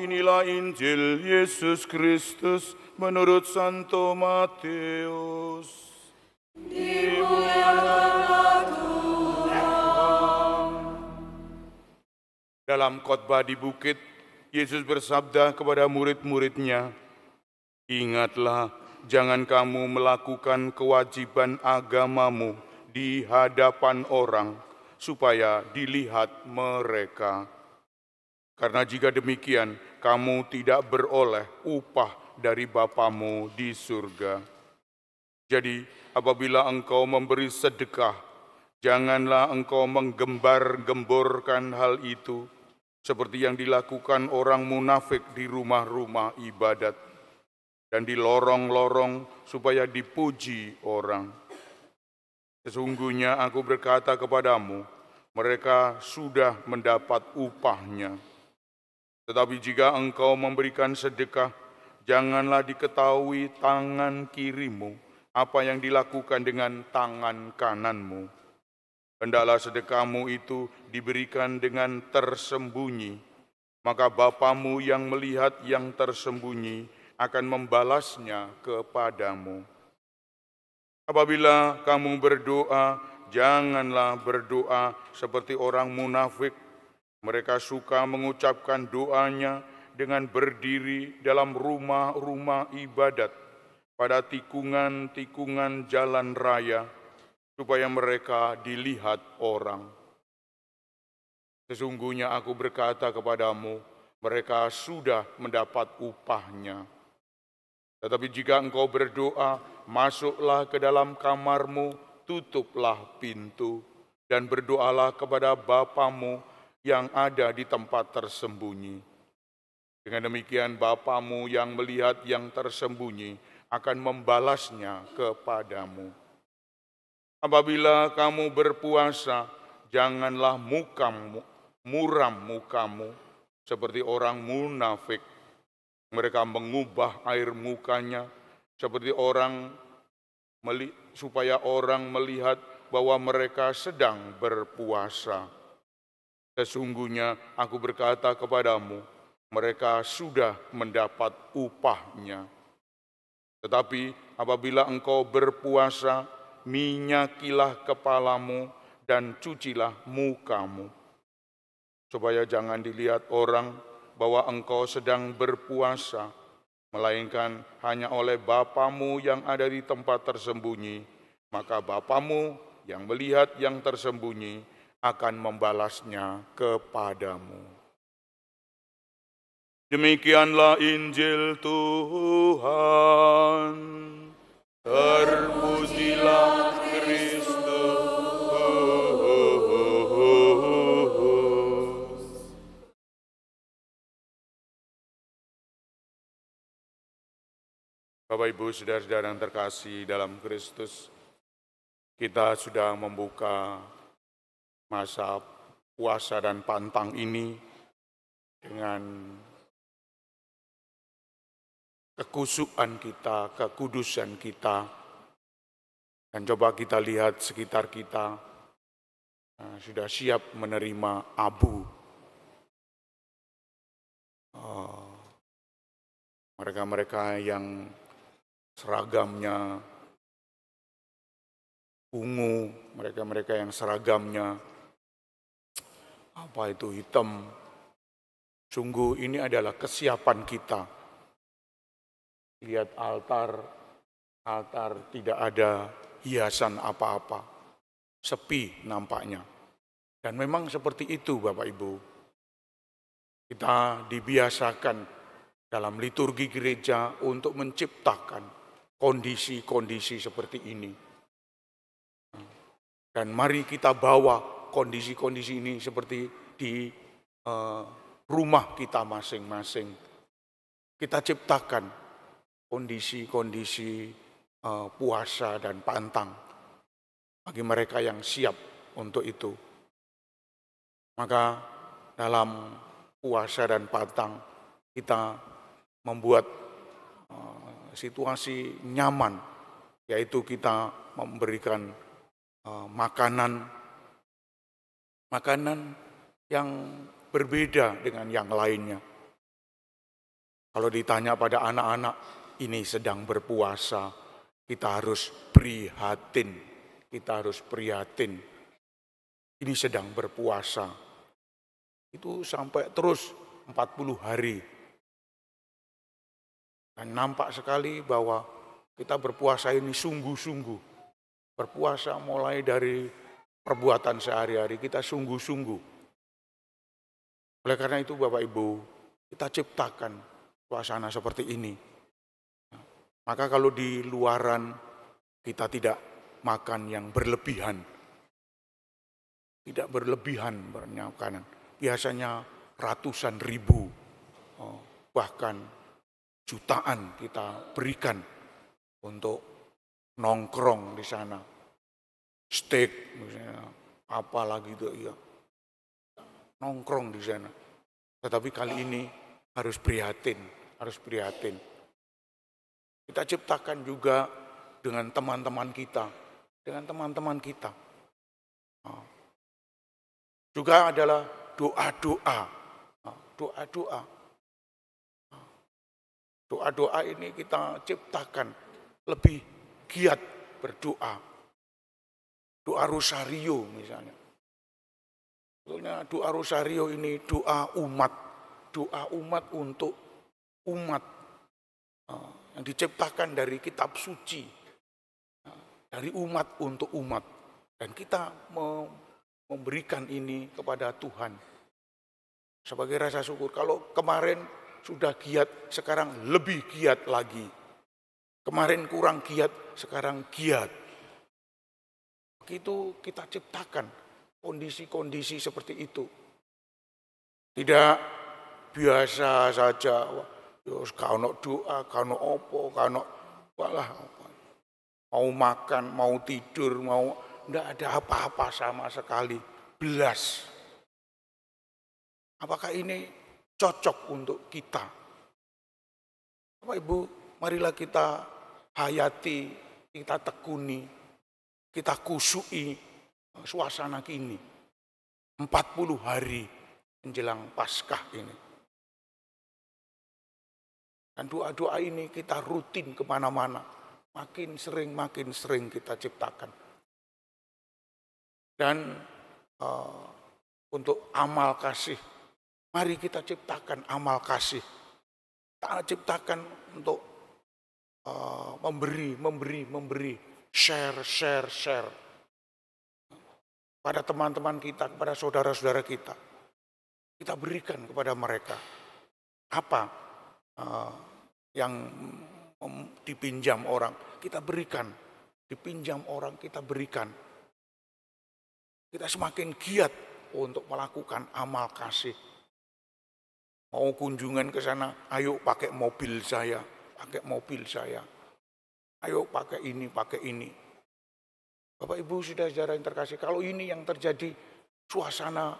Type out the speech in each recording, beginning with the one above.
inilah Injil Yesus Kristus menurut Santo Matius. Dimuliakanlah Tuhan. Dalam khotbah di bukit, Yesus bersabda kepada murid-muridnya, "Ingatlah, jangan kamu melakukan kewajiban agamamu di hadapan orang, supaya dilihat mereka. Karena jika demikian, kamu tidak beroleh upah dari Bapamu di surga. Jadi, apabila engkau memberi sedekah, janganlah engkau menggembar-gemborkan hal itu, seperti yang dilakukan orang munafik di rumah-rumah ibadat dan di lorong-lorong supaya dipuji orang. Sesungguhnya aku berkata kepadamu, mereka sudah mendapat upahnya. Tetapi jika engkau memberikan sedekah, janganlah diketahui tangan kirimu apa yang dilakukan dengan tangan kananmu. Hendaklah sedekahmu itu diberikan dengan tersembunyi, maka Bapamu yang melihat yang tersembunyi akan membalasnya kepadamu. Apabila kamu berdoa, janganlah berdoa seperti orang munafik. Mereka suka mengucapkan doanya dengan berdiri dalam rumah-rumah ibadat pada tikungan-tikungan jalan raya, supaya mereka dilihat orang. Sesungguhnya aku berkata kepadamu, mereka sudah mendapat upahnya. Tetapi jika engkau berdoa, masuklah ke dalam kamarmu, tutuplah pintu, dan berdoalah kepada Bapamu yang ada di tempat tersembunyi. Dengan demikian Bapamu yang melihat yang tersembunyi akan membalasnya kepadamu. Apabila kamu berpuasa, janganlah muram mukamu seperti orang munafik. Mereka mengubah air mukanya seperti supaya orang melihat bahwa mereka sedang berpuasa. Sesungguhnya aku berkata kepadamu, mereka sudah mendapat upahnya. Tetapi apabila engkau berpuasa, minyakilah kepalamu dan cucilah mukamu, supaya jangan dilihat orang bahwa engkau sedang berpuasa, melainkan hanya oleh Bapamu yang ada di tempat tersembunyi. Maka Bapamu yang melihat yang tersembunyi akan membalasnya kepadamu." Demikianlah Injil Tuhan. Terpujilah Kristus. Bapak, Ibu, saudara-saudara yang terkasih dalam Kristus, kita sudah membuka masa puasa dan pantang ini dengan kekusukan kita, kekudusan kita. Dan coba kita lihat sekitar kita, sudah siap menerima abu. Mereka-mereka yang seragamnya ungu, mereka-mereka yang seragamnya hitam. Sungguh ini adalah kesiapan kita. Lihat altar tidak ada hiasan apa-apa, sepi nampaknya. Dan memang seperti itu Bapak Ibu. Kita dibiasakan dalam liturgi gereja untuk menciptakan kondisi-kondisi seperti ini. Dan mari kita bawa kondisi-kondisi ini seperti di rumah kita masing-masing. Kita ciptakan kondisi-kondisi puasa dan pantang bagi mereka yang siap untuk itu. Maka dalam puasa dan pantang kita membuat situasi nyaman, yaitu kita memberikan makanan yang berbeda dengan yang lainnya. Kalau ditanya pada anak-anak, ini sedang berpuasa, kita harus prihatin. Kita harus prihatin. Ini sedang berpuasa. Itu sampai terus 40 hari. Dan nampak sekali bahwa kita berpuasa ini sungguh-sungguh. Berpuasa mulai dari perbuatan sehari-hari, kita sungguh-sungguh. Oleh karena itu Bapak Ibu, kita ciptakan suasana seperti ini. Maka kalau di luaran kita tidak makan yang berlebihan. Tidak berlebihan makanan. Biasanya ratusan ribu, bahkan jutaan kita berikan untuk nongkrong di sana. Steak misalnya, apalagi itu ya. Nongkrong di sana. Tetapi kali ini harus prihatin, harus prihatin. Kita ciptakan juga dengan teman-teman kita, Juga adalah doa-doa. Doa-doa ini kita ciptakan lebih giat berdoa. Doa rosario misalnya. Sebetulnya doa rosario ini doa umat untuk umat yang diciptakan dari kitab suci, dari umat untuk umat. Dan kita memberikan ini kepada Tuhan sebagai rasa syukur. Kalau kemarin sudah giat, sekarang lebih giat lagi. Kemarin kurang giat, sekarang giat. Begitu kita ciptakan kondisi-kondisi seperti itu. Tidak biasa saja, kalau doa, kalau opo, kalau mau makan, mau tidur, tidak ada apa-apa sama sekali. Belas. Apakah ini cocok untuk kita? Bapak Ibu, marilah kita hayati, kita tekuni, kita kusui suasana kini. 40 hari menjelang Paskah ini. Dan doa-doa ini kita rutin kemana-mana. Makin sering kita ciptakan. Dan untuk amal kasih, mari kita ciptakan amal kasih. Kita ciptakan untuk memberi, share. Pada teman-teman kita, kepada saudara-saudara kita. Kita berikan kepada mereka. Apa yang dipinjam orang, kita berikan. Dipinjam orang, kita berikan. Kita semakin giat untuk melakukan amal kasih. Mau kunjungan ke sana, ayo pakai mobil saya. Ayo pakai ini. Bapak Ibu saudara yang terkasih, kalau ini yang terjadi suasana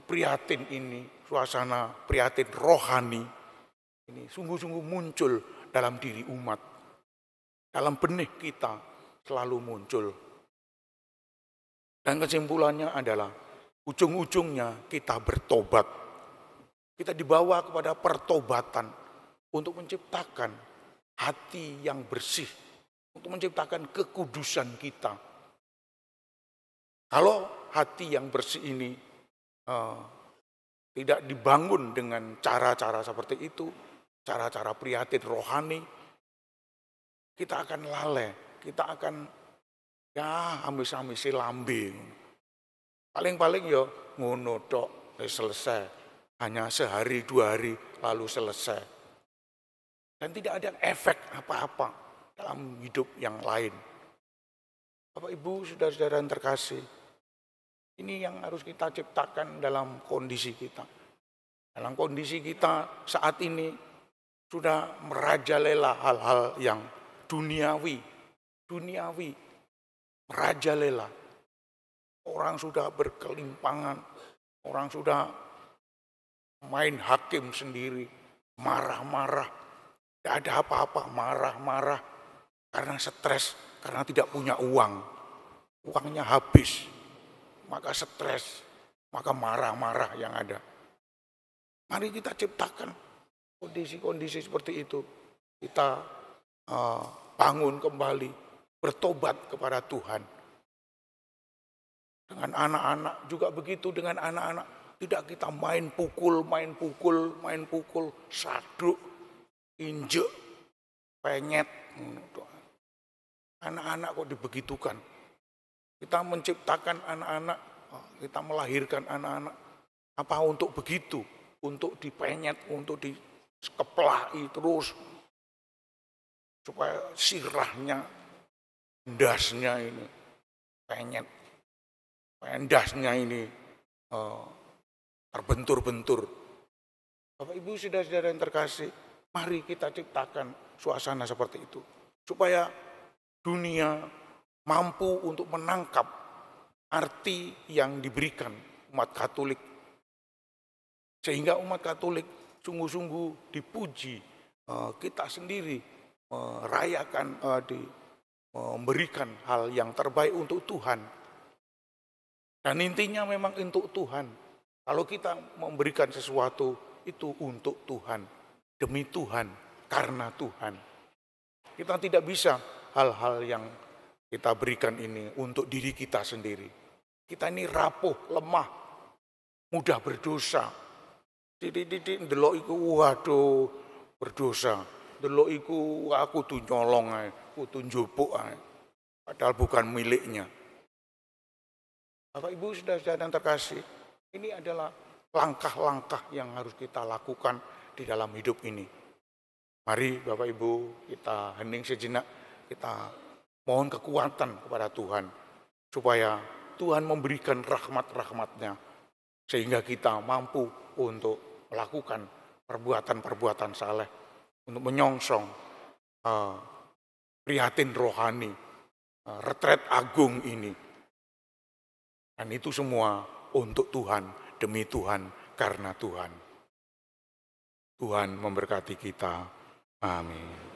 prihatin ini, suasana prihatin rohani, ini sungguh-sungguh muncul dalam diri umat. Dalam benih kita selalu muncul. Dan kesimpulannya adalah ujung-ujungnya kita bertobat. Kita dibawa kepada pertobatan untuk menciptakan hati yang bersih, untuk menciptakan kekudusan kita. Kalau hati yang bersih ini tidak dibangun dengan cara-cara seperti itu, cara-cara prihatin rohani, kita akan lalai, kita akan amis-amis lambe. Paling-paling ya ngono tok, selesai. Hanya sehari 2 hari lalu selesai. Dan tidak ada efek apa-apa dalam hidup yang lain. Bapak Ibu, saudara-saudara yang terkasih, ini yang harus kita ciptakan dalam kondisi kita. Dalam kondisi kita saat ini sudah merajalela hal-hal yang duniawi, merajalela. Orang sudah berkelimpangan, orang sudah main hakim sendiri, marah-marah, tidak ada apa-apa, marah-marah karena stres, karena tidak punya uang, uangnya habis, maka stres, maka marah-marah yang ada. Mari kita ciptakan kondisi-kondisi seperti itu kita bangun kembali, bertobat kepada Tuhan. Dengan anak-anak juga begitu, dengan anak-anak tidak kita main pukul, saduk, injek, penyet. Anak-anak kok dibegitukan. Kita menciptakan anak-anak, kita melahirkan anak-anak. Apa untuk begitu? Untuk dipenyet, untuk dikeplai terus. Supaya sirahnya, endasnya ini, penyet. Endasnya ini terbentur-bentur. Bapak Ibu saudara-saudara yang terkasih, mari kita ciptakan suasana seperti itu. Supaya dunia mampu untuk menangkap arti yang diberikan umat Katolik. Sehingga umat Katolik sungguh-sungguh dipuji, kita sendiri merayakan, memberikan hal yang terbaik untuk Tuhan. Dan intinya memang untuk Tuhan. Kalau kita memberikan sesuatu itu untuk Tuhan, demi Tuhan, karena Tuhan. Kita tidak bisa hal-hal yang kita berikan ini untuk diri kita sendiri. Kita ini rapuh, lemah, mudah berdosa. Titik-titik ndelok iku waduh berdosa. Ndelok iku aku tuh nyolong ae, aku tuh njupuk ae. Padahal bukan miliknya. Bapak Ibu saudara-saudara yang terkasih, ini adalah langkah-langkah yang harus kita lakukan di dalam hidup ini. Mari Bapak Ibu kita hening sejenak, kita mohon kekuatan kepada Tuhan. Supaya Tuhan memberikan rahmat-rahmatnya. Sehingga kita mampu untuk melakukan perbuatan-perbuatan saleh. Untuk menyongsong prihatin rohani, retret agung ini. Dan itu semua untuk Tuhan, demi Tuhan, karena Tuhan. Tuhan memberkati kita. Amin.